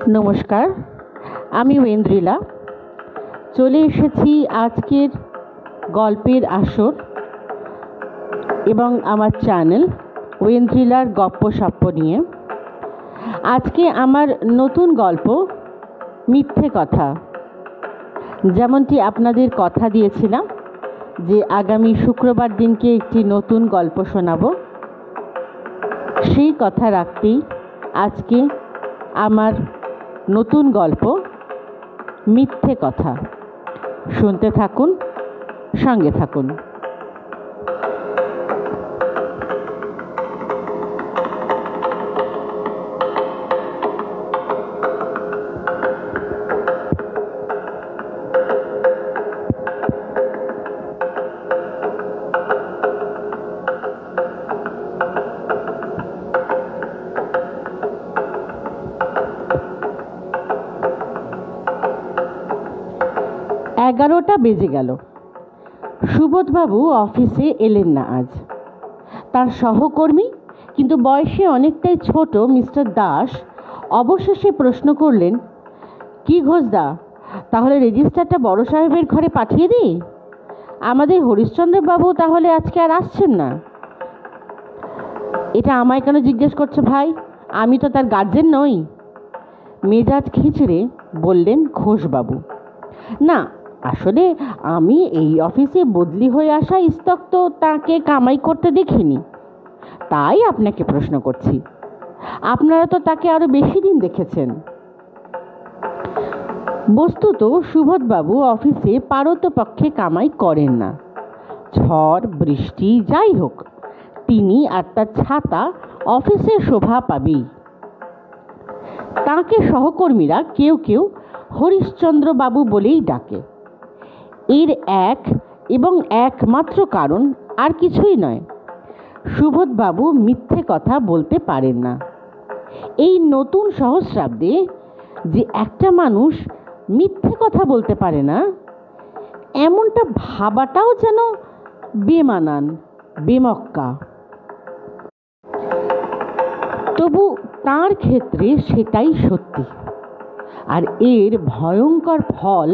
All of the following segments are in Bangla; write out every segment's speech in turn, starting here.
নমস্কার, আমি ওয়েন্দ্রিলা। চলে এসেছি আজকের গল্পের আসর এবং আমার চ্যানেল ওয়েন্দ্রিলার গপ্পসপ্প নিয়ে। আজকে আমার নতুন গল্প মিথ্যে কথা। যেমনটি আপনাদের কথা দিয়েছিলাম যে আগামী শুক্রবার দিনকে একটি নতুন গল্প শোনাবো, সেই কথা রাখতেই আজকে আমার নতুন গল্প মিথ্যে কথা। শুনতে থাকুন, সঙ্গে থাকুন। 11টা বেজে গেল। সুবোধবাবু অফিসে এলেন না আজ। তার সহকর্মী কিন্তু বয়সে অনেকটাই ছোট মিস্টার দাস অবশেষে প্রশ্ন করলেন, কি ঘোষদা, তাহলে রেজিস্টারটা বড় সাহেবের ঘরে পাঠিয়ে দিই? আমাদের হরিশ্চন্দ্রবাবু তাহলে আজকে আর আসছেন না? এটা আমায় কেন জিজ্ঞেস করছো ভাই? আমি তো তার গার্জেন নই। মেজাজ খিচড়ে বললেন ঘোষবাবু। না, আসলে আমি এই অফিসে বদলি হয়ে আসা ইস্তক তো তাকে কামাই করতে দেখিনি, তাই আপনাকে প্রশ্ন করছি। আপনারা তো তাকে আরো বেশি দিন দেখেছেন। বস্তুত সুবোধবাবু অফিসে পারতপক্ষে কামাই করেন না। ঝড় বৃষ্টি যাই হোক, তিনি আর তার ছাতা অফিসে শোভা পাবেই। তাকে সহকর্মীরা কেউ কেউ হরিশ্চন্দ্রবাবু বলেই ডাকে। এর এক এবং একমাত্র কারণ আর কিছুই নয়, সুবোধবাবু মিথ্যে কথা বলতে পারেন না। এই নতুন সহস্রাব্দে যে একটা মানুষ মিথ্যে কথা বলতে পারে না, এমনটা ভাবাটাও যেন বেমানান, বেমক্কা। তবু তার ক্ষেত্রে সেটাই সত্যি, আর এর ভয়ঙ্কর ফল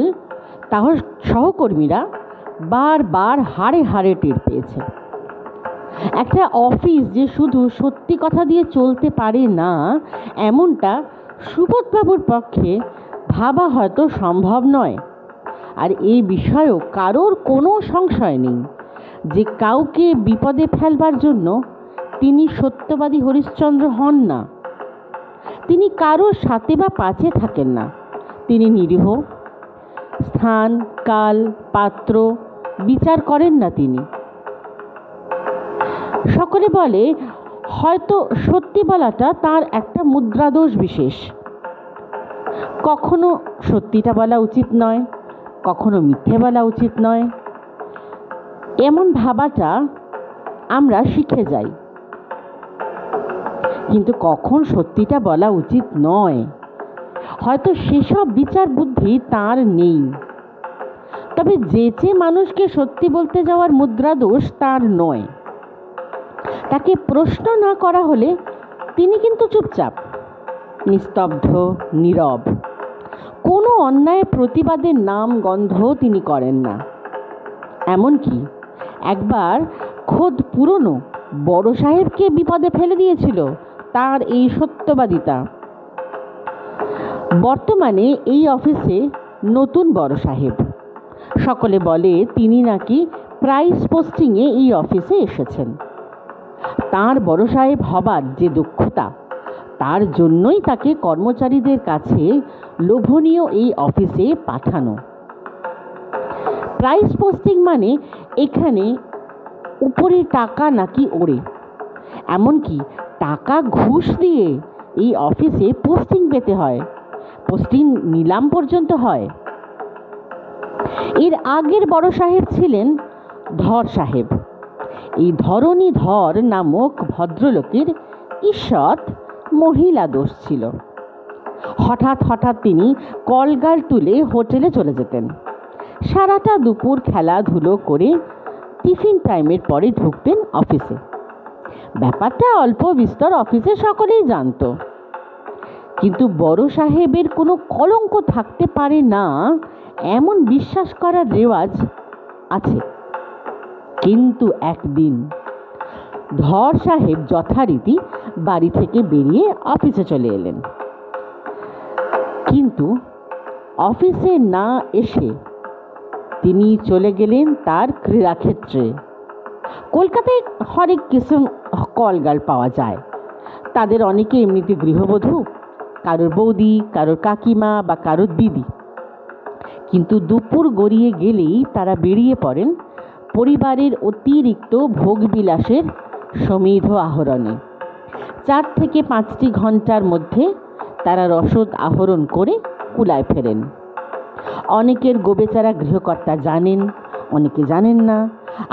তার সহকর্মীরা বারবার হাড়ে হাড়ে টের পেয়েছে। একটা অফিস যে শুধু সত্যি কথা দিয়ে চলতে পারে না, এমনটা সুবোধবাবুর পক্ষে ভাবা হয়তো সম্ভব নয়। আর এই বিষয়েও কারোর কোনো সংশয় নেই যে কাউকে বিপদে ফেলবার জন্য তিনি সত্যবাদী হরিশ্চন্দ্র হন না। তিনি কারোর সাথে বা পাছে থাকেন না। তিনি নিরীহ। স্থান, কাল, পাত্র বিচার করেন না তিনি। সকলে বলে হয়তো সত্যি বলাটা তার একটা মুদ্রাদোষ বিশেষ। কখনো সত্যিটা বলা উচিত নয়, কখনো মিথ্যে বলা উচিত নয়, এমন ভাবাটা আমরা শিখে যাই। কিন্তু কখন সত্যিটা বলা উচিত নয়, হয়তো সেসব বিচার বুদ্ধি তার নেই। তবে যে মানুষকে সত্যি বলতে যাওয়ার মুদ্রাদোষ তার নয়, তাকে প্রশ্ন না করা হলে তিনি কিন্তু চুপচাপ, নিস্তব্ধ, নীরব। কোনো অন্যায় প্রতিবাদের নাম গন্ধ তিনি করেন না। এমনকি একবার খোদ পুরনো বড় সাহেবকে বিপদে ফেলে দিয়েছিল তার এই সত্যবাদিতা। বর্তমানে এই অফিসে নতুন বড় সাহেব। সকলে বলে তিনি নাকি প্রাইস পোস্টিংয়ে এই অফিসে এসেছেন। তার বড় সাহেব হবার যে দক্ষতা, তার জন্যই তাকে কর্মচারীদের কাছে লোভনীয় এই অফিসে পাঠানো। প্রাইস পোস্টিং মানে এখানে উপরে টাকা নাকি ওড়ে, এমনকি টাকা ঘুষ দিয়ে এই অফিসে পোস্টিং পেতে হয়। পোস্টিং নিলাম পর্যন্ত হয়। এর আগের বড় সাহেব ছিলেন ধর সাহেব। এই ধরণী ধর নামক ভদ্রলোকের ঈষৎ মহিলা দোষ ছিল। হঠাৎ হঠাৎ তিনি কলগাল তুলে হোটেলে চলে যেতেন। সারাটা দুপুর খেলাধুলো করে টিফিন টাইমের পরে ঢুকতেন অফিসে। ব্যাপারটা অল্প বিস্তর অফিসে সকলেই জানত। কিন্তু বড় সাহেবের কোনো কলঙ্ক থাকতে পারে না এমন বিশ্বাস করার রেওয়াজ আছে। কিন্তু একদিন ধর সাহেব যথারীতি বাড়ি থেকে বেরিয়ে অফিসে চলে এলেন। কিন্তু অফিসে না এসে তিনি চলে গেলেন তার ক্রীড়াক্ষেত্রে। কলকাতায় হরেক কিসম কলগার্ল পাওয়া যায়। তাদের অনেকে এমনিতে গৃহবধূ, কারোর বৌদি, কারোর কাকিমা বা কারোর দিদি। কিন্তু দুপুর গড়িয়ে গেলেই তারা বেরিয়ে পড়েন পরিবারের অতিরিক্ত ভোগবিলাসের সমৃদ্ধ আহরণে। 4 থেকে 5টি ঘন্টার মধ্যে তারা রসদ আহরণ করে কুলায় ফেরেন। অনেকের গোবেচারা গৃহকর্তা জানেন, অনেকে জানেন না,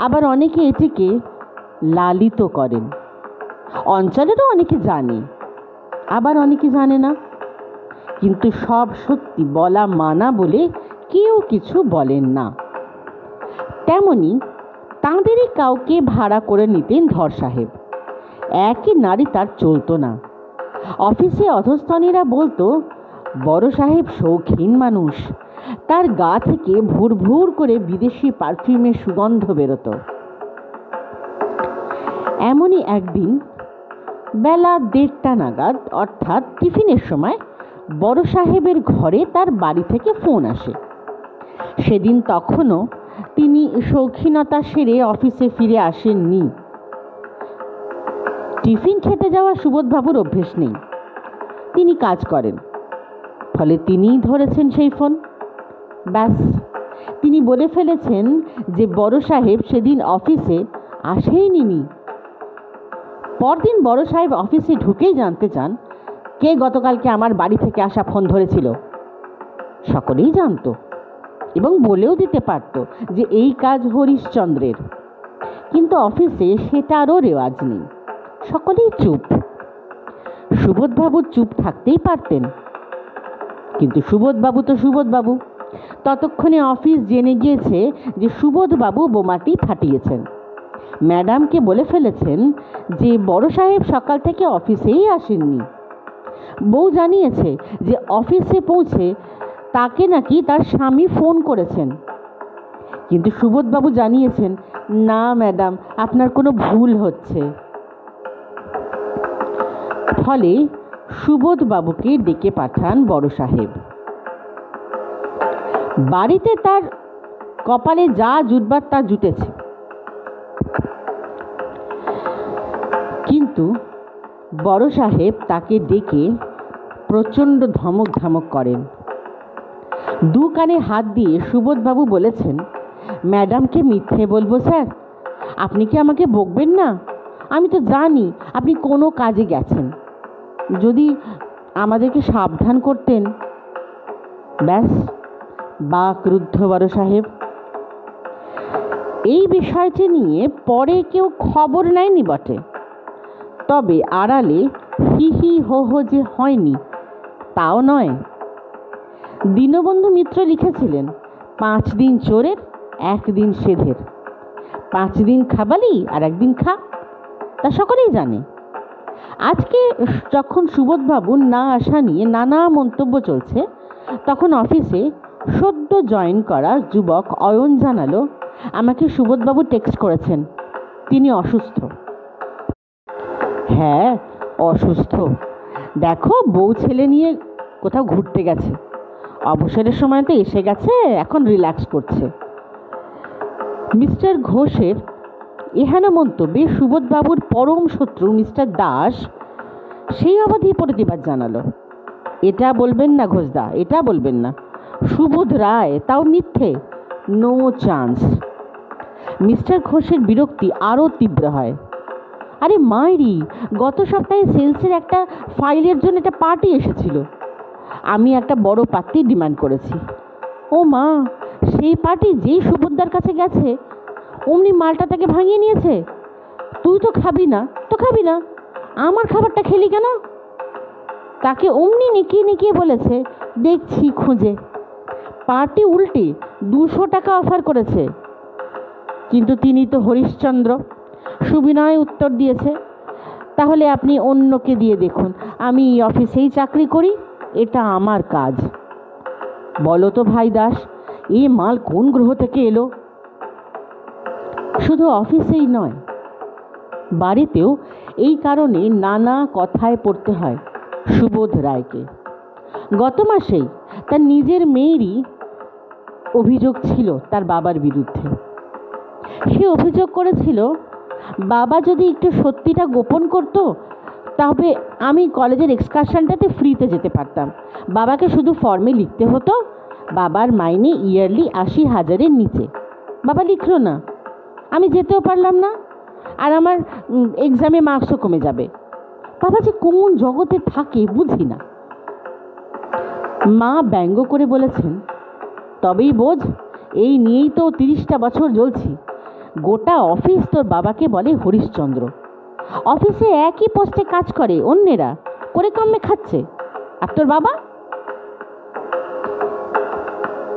আবার অনেকে এটিকে লালিত করেন। অঞ্চলেরও অনেকে জানে, আবার অনেকে জানে না। কিন্তু সব সত্যি বলা মানা বলে কেউ কিছু বলেন না। তেমনি তাঁদেরই কাউকে ভাড়া করে নিতেন ধর সাহেব। একই নারী তার চলতো না। অফিসে অধস্তনীরা বলতো, বড় সাহেব শৌখিন মানুষ, তার গা থেকে ভুর ভুর করে বিদেশি পারফিউমের সুগন্ধ বেরোতো। এমনই একদিন বেলা 1:30 নাগাদ, অর্থাৎ টিফিনের সময়, বড় সাহেবের ঘরে তার বাড়ি থেকে ফোন আসে। সেদিন তখনও তিনি শৌখিনতা সেরে অফিসে ফিরে আসেননি। টিফিন খেতে যাওয়া সুবোধবাবুর অভ্যেস নেই, তিনি কাজ করেন, ফলে তিনিই ধরেছেন সেই ফোন। ব্যাস, তিনি বলে ফেলেছেন যে বড় সাহেব সেদিন অফিসে আসেইনি। পরদিন বড় সাহেব অফিসে ঢুকেই জানতে চান কে গতকালকে আমার বাড়ি থেকে আসা ফোন ধরেছিল। সকলেই জানতো এবং বলেও দিতে পারত যে এই কাজ হরিশ্চন্দ্রের। কিন্তু অফিসে সেটারও রেওয়াজ নেই, সকলেই চুপ। সুবোধবাবু চুপ থাকতেই পারতেন, কিন্তু সুবোধবাবু তো সুবোধবাবু। ততক্ষণে অফিস জেনে গিয়েছে যে সুবোধবাবু বোমাটি ফাটিয়েছেন। ম্যাডামকে বলে ফেলেছেন যে বড় সাহেব সকাল থেকে অফিসেই আসেননি। বউ জানিয়েছে যে অফিসে পৌঁছে তাকে নাকি তার স্বামী ফোন করেছেন। কিন্তু সুবোধবাবু জানিয়েছেন, না ম্যাডাম, আপনার কোনো ভুল হচ্ছে। ফলে সুবোধবাবুকে ডেকে পাঠান বড় সাহেব। বাড়িতে তার কপালে যা জুটবার তা জুটেছে, কিন্তু বড় সাহেব তাকে ডেকে প্রচণ্ড ধমক ধমক করেন। 2 কানে হাত দিয়ে সুবোধবাবু বলেছেন, ম্যাডামকে মিথ্যে বলবো স্যার? আপনি কি আমাকে বকবেন না? আমি তো জানি আপনি কোনো কাজে গেছেন, যদি আমাদেরকে সাবধান করতেন। ব্যাস, বা ক্রুদ্ধ বড় সাহেব। এই বিষয়টি নিয়ে পরে কেউ খবর নেয়নি বটে, তবে আড়ালে হি হি হো হো যে হয়নি তাও নয়। দীনবন্ধু মিত্র লিখেছিলেন, 5 দিন চোরের, 1 দিন সেধের। 5 দিন খাবালি আর 1 দিন খা, তা সকলেই জানে। আজকে যখন সুবোধবাবুর না আসা নিয়ে নানা মন্তব্য চলছে, তখন অফিসে সদ্য জয়েন করা যুবক অয়ন জানালো, আমাকে সুবোধবাবু টেক্সট করেছেন, তিনি অসুস্থ। হ্যাঁ, অসুস্থ। দেখো, বউ ছেলে নিয়ে কোথাও ঘুরতে গেছে, অবসরের সময় তো এসে গেছে, এখন রিল্যাক্স করছে। মিস্টার ঘোষের এহেন মন্তব্যে সুবোধবাবুর পরম শত্রু মিস্টার দাস সেই অবধি প্রতিবাদ জানালো, এটা বলবেন না ঘোষদা, এটা বলবেন না। সুবোধ রায়, তাও মিথ্যে, নো চান্স। মিস্টার ঘোষের বিরক্তি আরও তীব্র হয়। আরে মাইরি, গত সপ্তাহে সেলসের একটা ফাইলের জন্য একটা পার্টি এসেছিল, আমি একটা বড় পার্টি ডিমান্ড করেছি। ও মা, সেই পার্টি যেই সুবোধদার কাছে গেছে অমনি মালটা তাকে ভাঙিয়ে নিয়েছে। তুই তো খাবি না, তো খাবি না, আমার খাবারটা খেলি কেন? তাকে অমনি নিকিয়ে নিকিয়ে বলেছে, দেখছি খুঁজে। পার্টি উল্টে 200 টাকা অফার করেছে, কিন্তু তিনি তো হরিশ্চন্দ্র। সুবিনয় উত্তর দিয়েছে, তাহলে আপনি অন্যকে দিয়ে দেখুন, আমি এই অফিসেই চাকরি করি, এটা আমার কাজ। বলো তো ভাই দাস, এ মাল কোন গ্রহ থেকে এলো? শুধু অফিসেই নয়, বাড়িতেও এই কারণে নানা কথায় পড়তে হয় সুবোধ রায়কে। গত মাসেই তার নিজের মেয়েরই অভিযোগ ছিল তার বাবার বিরুদ্ধে। সে অভিযোগ করেছিল, বাবা যদি একটু সত্যিটা গোপন করতো তবে আমি কলেজের এক্সকারশনটাতে ফ্রিতে যেতে পারতাম। বাবাকে শুধু ফর্মে লিখতে হতো বাবার মাইনে ইয়ারলি 80,000-এর নিচে। বাবা লিখলো না, আমি যেতেও পারলাম না, আর আমার এক্সামে মার্কসও কমে যাবে। বাবা যে কোন জগতে থাকে বুঝি না। মা ব্যঙ্গ করে বলেছেন, তবেই বোঝ, এই নিয়েই তো 30টা বছর জ্বলছি। গোটা অফিস তোর বাবাকে বলে হরিশ্চন্দ্র। অফিসে একই পোস্টে কাজ করে অন্যেরা, করে কমে খাচ্ছে, আর তোর বাবা?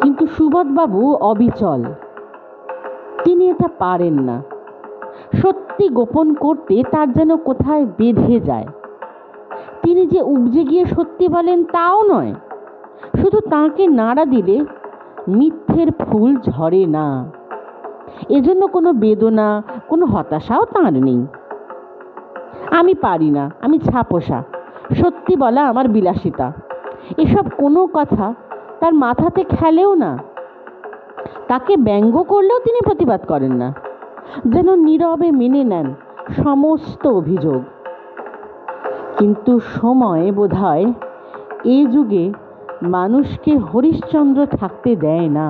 কিন্তু সুবোধবাবু অবিচল, তিনি এটা পারেন না। সত্যি গোপন করতে তার যেন কোথায় বেঁধে যায়। তিনি যে উপজে গিয়ে সত্যি বলেন তাও নয়, শুধু তাঁকে নাড়া দিলে মিথ্যের ফুল ঝরে না, এজন্য কোনো বেদনা, কোনো হতাশাও তাঁর নেই। আমি পারি না, আমি ছাপোষা, সত্যি বলা আমার বিলাসিতা, এসব কোনো কথা তার মাথাতে খেলেও না। তাকে ব্যঙ্গ করলেও তিনি প্রতিবাদ করেন না, যেন নীরবে মেনে নেন সমস্ত অভিযোগ। কিন্তু সময় বোধহয় এ যুগে মানুষকে হরিশ্চন্দ্র থাকতে দেয় না,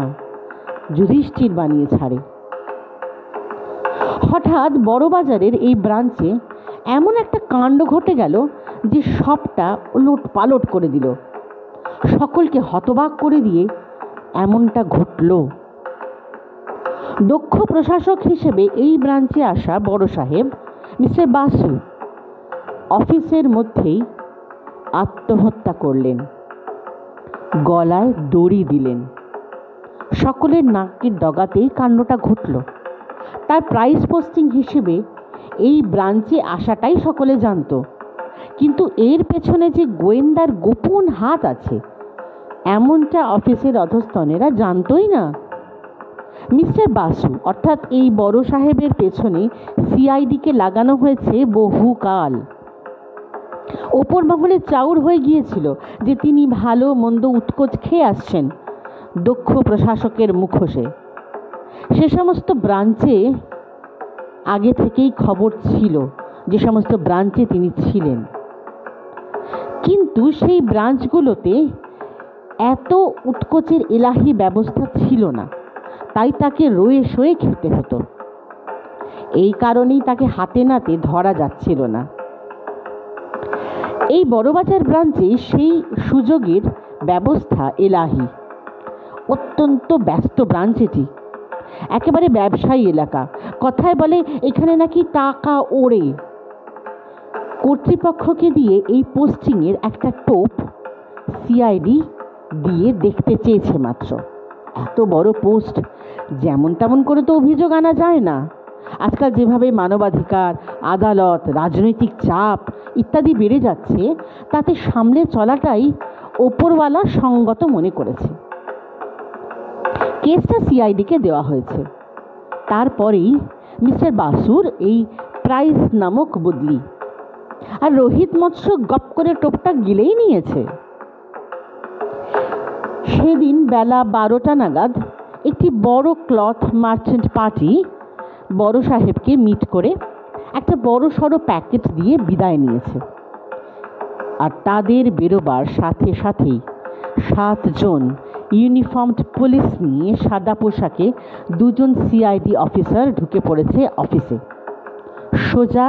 যুধিষ্ঠির বানিয়ে ছাড়ে। হঠাৎ বড়বাজারের এই ব্রাঞ্চে এমন একটা কাণ্ড ঘটে গেল যে সবটা ওলট পালট করে দিল, সকলকে হতবাক করে দিয়ে এমনটা ঘটল। দক্ষ প্রশাসক হিসেবে এই ব্রাঞ্চে আসা বড় সাহেব মিস্টার বাসু অফিসের মধ্যেই আত্মহত্যা করলেন, গলায় দড়ি দিলেন। সকলের নাকের ডগাতেই কাণ্ডটা ঘটল। তার প্রাইস পোস্টিং হিসেবে এই ব্রাঞ্চে আসাটাই সকলে জানত, কিন্তু এর পেছনে যে গোয়েন্দার গোপন হাত আছে এমনটা অফিসের অধস্তনেরা জানতই না। মিস্টার বাসু অর্থাৎ এই বড় সাহেবের পেছনে সিআইডিকে লাগানো হয়েছে বহুকাল। ওপর মহলে চাউর হয়ে গিয়েছিল যে তিনি ভালো মন্দ উৎকোচ খেয়ে আসছেন দক্ষ প্রশাসকের মুখোশে। সে সমস্ত ব্রাঞ্চে আগে থেকেই খবর ছিল, যে সমস্ত ব্রাঞ্চে তিনি ছিলেন, কিন্তু সেই ব্রাঞ্চগুলোতে এত উৎকোচের এলাহি ব্যবস্থা ছিল না, তাই তাকে রয়ে সয়ে খেতে হতো। এই কারণেই তাকে হাতে নাতে ধরা যাচ্ছিল না। এই বড়বাজার ব্রাঞ্চে সেই সুযোগের ব্যবস্থা এলাহি। অত্যন্ত ব্যস্ত ব্রাঞ্চ এটি, একেবারে ব্যবসায়ী এলাকা। কথায় বলে এখানে নাকি টাকা ওড়ে। কর্তৃপক্ষকে দিয়ে এই পোস্টিংয়ের একটা টোপ সিআইডি দিয়ে দেখতে চেয়েছে মাত্র। এত বড় পোস্ট, যেমন তেমন করে তো অভিযোগ আনা যায় না। আজকাল যেভাবে মানবাধিকার, আদালত, রাজনৈতিক চাপ ইত্যাদি বেড়ে যাচ্ছে, তাতে সামলে চলাটাই ওপরওয়ালা সঙ্গত মনে করেছে। কেসটা সিআইডিকে দেওয়া হয়েছে। তারপরেই মিস্টার বাসুর এই প্রাইজ নামক বদলি, আর রোহিত মৎস্য গপ করে টোপটা গিলেই নিয়েছে। সেদিন বেলা 12টা নাগাদ একটি বড় ক্লথ মার্চেন্ট পার্টি বড় সাহেবকে মিট করে একটা বড় সড়ো প্যাকেট দিয়ে বিদায় নিয়েছে। আর তাদের বেরোবার সাথে সাথেই 7 জন ইউনিফর্মড পুলিশ নিয়ে সাদা পোশাকে 2 জন সিআইডি অফিসার ঢুকে পড়েছে অফিসে। সোজা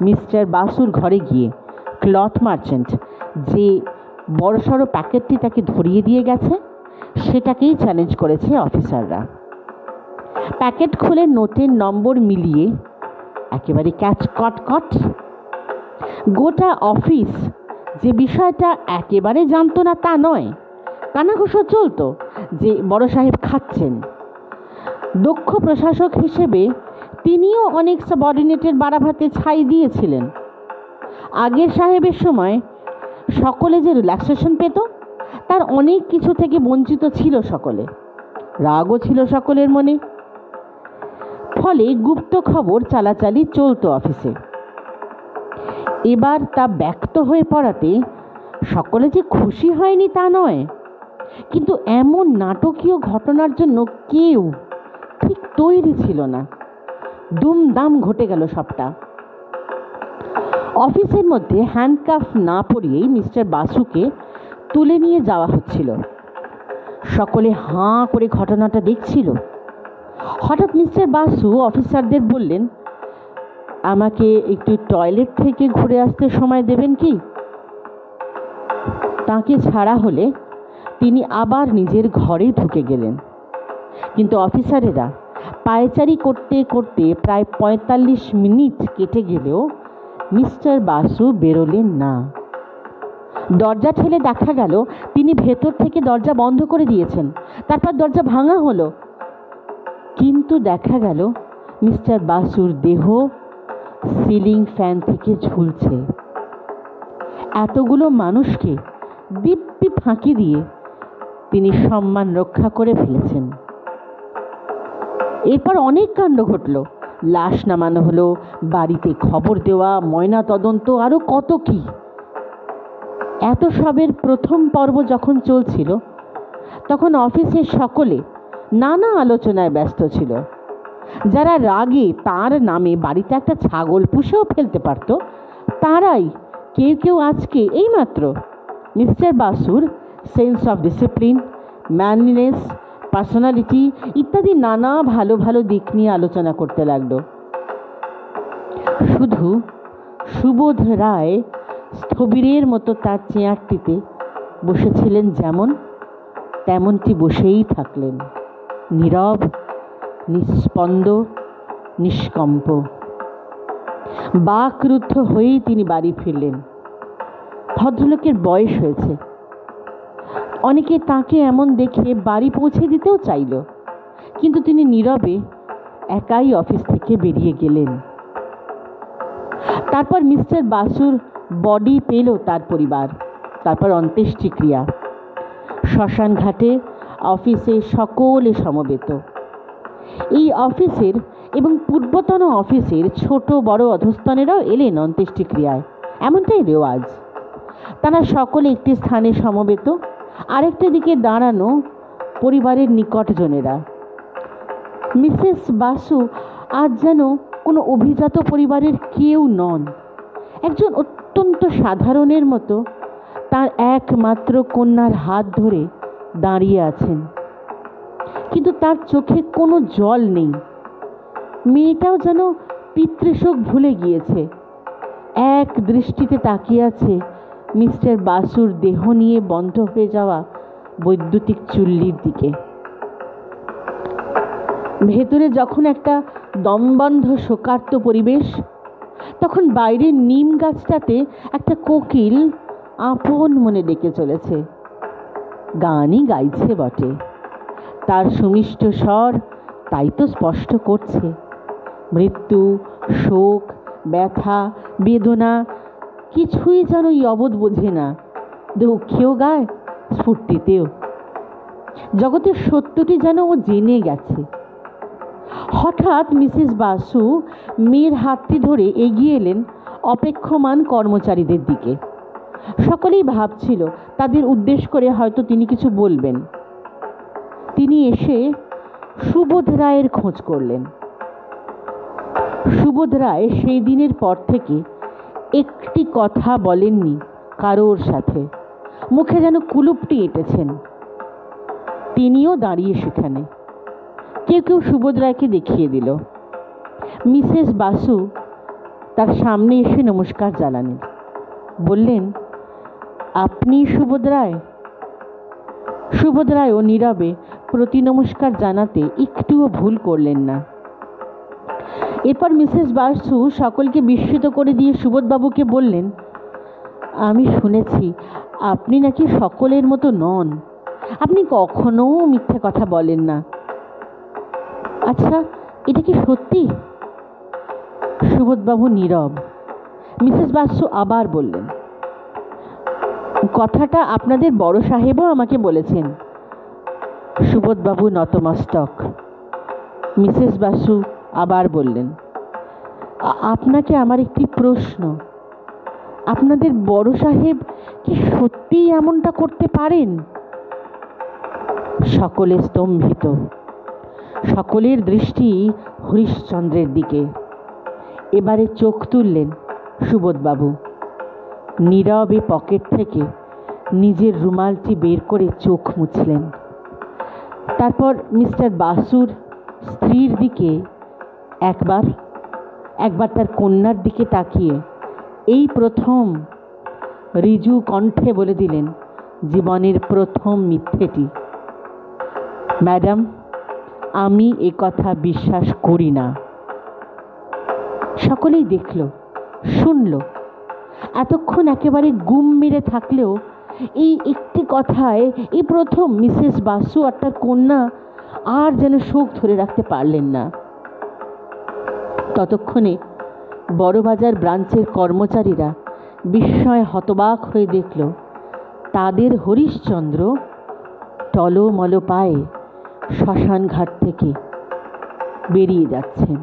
মিস্টার বাসুর ঘরে গিয়ে ক্লথ মার্চেন্ট যে বড়সড় প্যাকেটটি তাকে ধরিয়ে দিয়ে গেছে সেটাকেই চ্যালেঞ্জ করেছে অফিসাররা। প্যাকেট খুলে নোটের নম্বর মিলিয়ে একেবারে ক্যাচ কট। গোটা অফিস যে বিষয়টা একেবারে জানতো না তা নয়, কানাঘুষো চলতো যে বড় সাহেব খাচ্ছেন। দক্ষ প্রশাসক হিসেবে তিনিও অনেক সাবঅর্ডিনেটের বাড়া ভাতে ছাই দিয়েছিলেন। আগের সাহেবের সময় সকলে যে রিল্যাক্সেশন পেত, তার অনেক কিছু থেকে বঞ্চিত ছিল সকলে। রাগও ছিল সকলের মনে। ফলে গুপ্ত খবর চালাচালি চলতো অফিসে। এবার তা ব্যক্ত হয়ে পড়াতে সকলে যে খুশি হয়নি তা নয়, কিন্তু এমন নাটকীয় ঘটনার জন্য কেউ ঠিক তৈরি ছিল না। দুমদাম ঘটে গেল সবটা। অফিসের মধ্যে হ্যান্ডকাফ না পরিয়েই মিস্টার বাসুকে তুলে নিয়ে যাওয়া হচ্ছিল। সকলে হাঁ করে ঘটনাটা দেখছিল। হঠাৎ মিস্টার বাসু অফিসারদের বললেন, আমাকে একটু টয়লেট থেকে ঘুরে আসতে সময় দেবেন কি? তাকে ছাড়া হলে তিনি আবার নিজের ঘরে ঢুকে গেলেন। কিন্তু অফিসারেরা পায়চারি করতে করতে প্রায় 45 মিনিট কেটে গেলেও মিস্টার বাসু বেরোলেন না। দরজা ঠেলে দেখা গেল তিনি ভেতর থেকে দরজা বন্ধ করে দিয়েছেন। তারপর দরজা ভাঙা হলো, কিন্তু দেখা গেল মিস্টার বাসুর দেহ সিলিং ফ্যান থেকে ঝুলছে। এতগুলো মানুষকে দিব্যি ফাঁকি দিয়ে তিনি সম্মান রক্ষা করে ফেলেছেন। এরপর অনেক কাণ্ড ঘটল। লাশ নামানো হলো, বাড়িতে খবর দেওয়া, ময়না তদন্ত, আরও কত কি। এত সবের প্রথম পর্ব যখন চলছিল, তখন অফিসের সকলে নানা আলোচনায় ব্যস্ত ছিল। যারা রাগে তার নামে বাড়িতে একটা ছাগল পুষেও ফেলতে পারত, তারাই কেউ কেউ আজকে এইমাত্র মিস্টার বাসুর সেন্স অফ ডিসিপ্লিন, ম্যানলিনেস, পার্সোনালিটি ইত্যাদি নানা ভালো ভালো দিক নিয়ে আলোচনা করতে লাগলো। শুধু সুবোধ রায় স্থবিরের মতো তার চেয়ারটিতে বসেছিলেন, যেমন তেমনটি বসেই থাকলেন, নীরব, নিস্পন্দ, নিষ্কম্প। বাকরুদ্ধ হয়েই তিনি বাড়ি ফিরলেন। ভদ্রলোকের বয়স হয়েছে। অনেকে তাকে এমন দেখে বাড়ি পৌঁছে দিতেও চাইল, কিন্তু তিনি নীরবে একাই অফিস থেকে বেরিয়ে গেলেন। তারপর মিস্টার বাসুর বডি পেল তার পরিবার। তারপর অন্ত্যেষ্টিক্রিয়া। শ্মশান ঘাটে অফিসে সকলে সমবেত। এই অফিসের এবং পূর্বতন অফিসের ছোট বড় অধস্তনেরাও এলেন অন্ত্যেষ্টিক্রিয়ায়। এমনটাই রেওয়াজ। তারা সকলে একটি স্থানে সমবেত, আরেকটা দিকে দাঁড়ানো পরিবারের নিকটজনেরা। মিসেস বাসু আজ যেন কোনো অভিজাত পরিবারের কেউ নন। একজন অত্যন্ত সাধারণের মতো তার একমাত্র কন্যার হাত ধরে দাঁড়িয়ে আছেন, কিন্তু তার চোখে কোনো জল নেই। মেয়েটাও যেন পিতৃশোক ভুলে গিয়েছে। এক দৃষ্টিতে তাকিয়ে আছে মিস্টার বাসুর দেহ নিয়ে বন্ধ হয়ে যাওয়া বৈদ্যুতিক চুল্লির দিকে। ভেতরে যখন একটা দমবন্ধ শোকার্ত পরিবেশ, তখন বাইরের নিম গাছটাতে একটা কোকিল আপন মনে ডেকে চলেছে। গানই গাইছে বটে, তার সুমিষ্ট স্বর তাই তো স্পষ্ট করছে মৃত্যু, শোক, ব্যথা, বেদনা কিছুই যেন এই অবোধ বোঝে না। দুঃখেও গায়, স্ফূর্তিতেও। জগতের সত্যটি যেন ও জেনে গেছে। হঠাৎ মিসেস বাসু মেয়ের হাতটি ধরে এগিয়ে এলেন অপেক্ষমান কর্মচারীদের দিকে। সকলেই ভাবছিল তাদের উদ্দেশ্য করে হয়তো তিনি কিছু বলবেন। তিনি এসে সুবোধ রায়ের খোঁজ করলেন। সুবোধ রায় সেই দিনের পর থেকে একটি কথা বলেননি কারোর সাথে। মুখে যেন কুলুপটি এঁটেছেন। তিনিও দাঁড়িয়ে সেখানে। কেউ কেউ সুবোধ রায়কে দেখিয়ে দিল। মিসেস বাসু তার সামনে এসে নমস্কার জানালেন। বললেন, আপনি সুবোধ রায়? সুবোধ রায়ও নীরবে প্রতি নমস্কার জানাতে একটুও ভুল করলেন না। এরপর মিসেস বাসু সকলকে বিস্মিত করে দিয়ে সুবোধবাবুকে বললেন, আমি শুনেছি আপনি নাকি সকলের মতো নন। আপনি কখনো মিথ্যে কথা বলেন না। আচ্ছা, এটা কি সত্যি? সুবোধবাবু নীরব। মিসেস বাসু আবার বললেন, কথাটা আপনাদের বড় সাহেবও আমাকে বলেছেন। সুবোধবাবু নতমস্তক। মিসেস বাসু আবার বললেন, আপনাকে আমার একটি প্রশ্ন, আপনাদের বড় সাহেব কি সত্যিই এমনটা করতে পারেন? সকলে স্তম্ভিত, সকলের দৃষ্টি হরিশ্চন্দ্রের দিকে। এবারে চোখ তুললেন সুবোধবাবু, নীরবে পকেট থেকে নিজের রুমালটি বের করে চোখ মুছলেন। তারপর মিস্টার বাসুর স্ত্রীর দিকে একবার তার কন্যার দিকে তাকিয়ে এই প্রথম ঋজু কণ্ঠে বলে দিলেন জীবনের প্রথম মিথ্যেটি, ম্যাডাম, আমি এ কথা বিশ্বাস করি না। সকলেই দেখল, শুনল। এতক্ষণ একেবারে গুম মেরে থাকলেও এই একটি কথায় এই প্রথম মিসেস বাসু আর তার কন্যা আর যেন শোক ধরে রাখতে পারলেন না। ততক্ষণে বড়বাজার ব্রাঞ্চের কর্মচারীরা বিস্ময়ে হতবাক হয়ে দেখল তাদের হরিশ্চন্দ্র টলমল পায়ে শ্মশান ঘাট থেকে বেরিয়ে যাচ্ছেন।